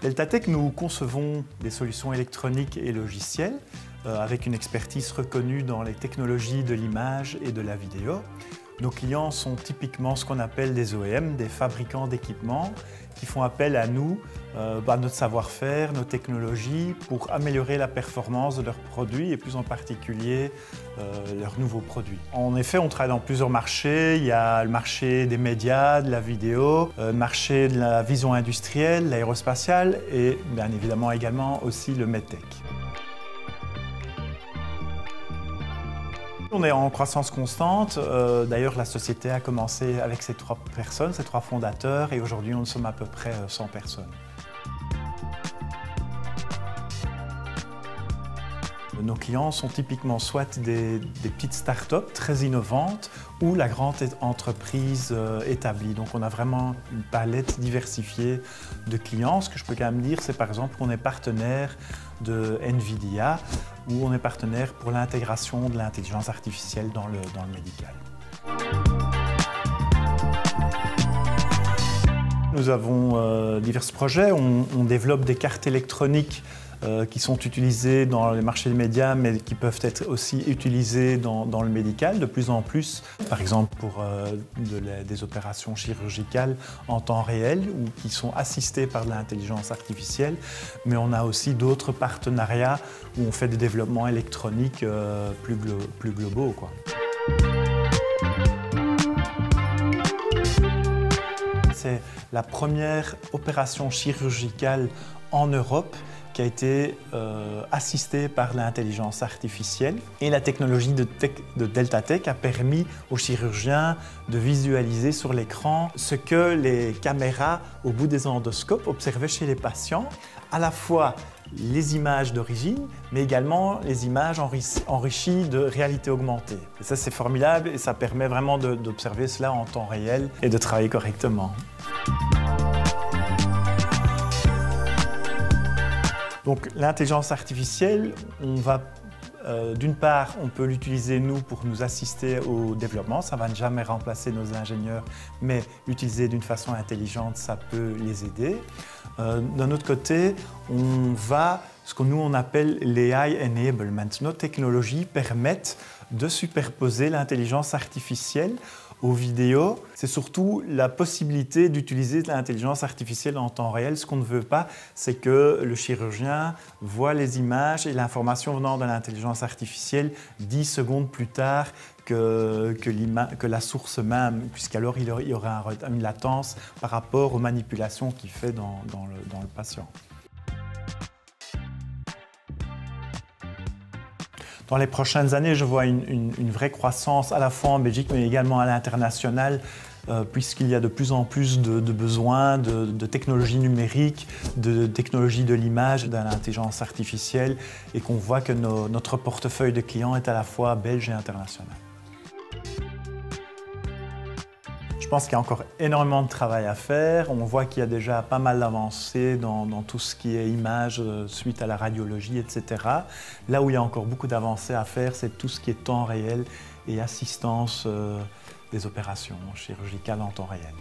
Deltatec, nous concevons des solutions électroniques et logicielles avec une expertise reconnue dans les technologies de l'image et de la vidéo. Nos clients sont typiquement ce qu'on appelle des OEM, des fabricants d'équipements, qui font appel à nous, notre savoir-faire, nos technologies, pour améliorer la performance de leurs produits et plus en particulier leurs nouveaux produits. En effet, on travaille dans plusieurs marchés. Il y a le marché des médias, de la vidéo, le marché de la vision industrielle, l'aérospatiale et bien évidemment également aussi le medtech. On est en croissance constante. D'ailleurs, la société a commencé avec ces 3 personnes, ces 3 fondateurs, et aujourd'hui, nous sommes à peu près 100 personnes. Nos clients sont typiquement soit des petites start-up très innovantes ou la grande entreprise établie. Donc on a vraiment une palette diversifiée de clients. Ce que je peux quand même dire, c'est par exemple qu'on est partenaire de NVIDIA ou on est partenaire pour l'intégration de l'intelligence artificielle dans le médical. Nous avons divers projets. On développe des cartes électroniques qui sont utilisées dans les marchés des médias, mais qui peuvent être aussi utilisées dans le médical de plus en plus. Par exemple pour des opérations chirurgicales en temps réel ou qui sont assistées par de l'intelligence artificielle. Mais on a aussi d'autres partenariats où on fait des développements électroniques plus globaux, quoi. C'est la première opération chirurgicale en Europe qui a été assistée par l'intelligence artificielle. Et la technologie de Deltatec a permis aux chirurgiens de visualiser sur l'écran ce que les caméras au bout des endoscopes observaient chez les patients, à la fois les images d'origine, mais également les images enrichies de réalité augmentée. Et ça, c'est formidable et ça permet vraiment d'observer cela en temps réel et de travailler correctement. Donc l'intelligence artificielle, d'une part, on peut l'utiliser nous pour nous assister au développement, ça ne va jamais remplacer nos ingénieurs, mais l'utiliser d'une façon intelligente, ça peut les aider. D'un autre côté, on va, ce que nous on appelle l'AI enablement. Nos technologies permettent de superposer l'intelligence artificielle aux vidéos. C'est surtout la possibilité d'utiliser de l'intelligence artificielle en temps réel. Ce qu'on ne veut pas, c'est que le chirurgien voit les images et l'information venant de l'intelligence artificielle 10 secondes plus tard que la source même, puisqu'alors il y aura une latence par rapport aux manipulations qu'il fait dans le patient. Dans les prochaines années, je vois une vraie croissance à la fois en Belgique mais également à l'international puisqu'il y a de plus en plus de besoins de technologies numériques, de technologies de l'image, de l'intelligence artificielle et qu'on voit que notre portefeuille de clients est à la fois belge et international. Je pense qu'il y a encore énormément de travail à faire. On voit qu'il y a déjà pas mal d'avancées dans tout ce qui est image suite à la radiologie, etc. Là où il y a encore beaucoup d'avancées à faire, c'est tout ce qui est temps réel et assistance des opérations chirurgicales en temps réel.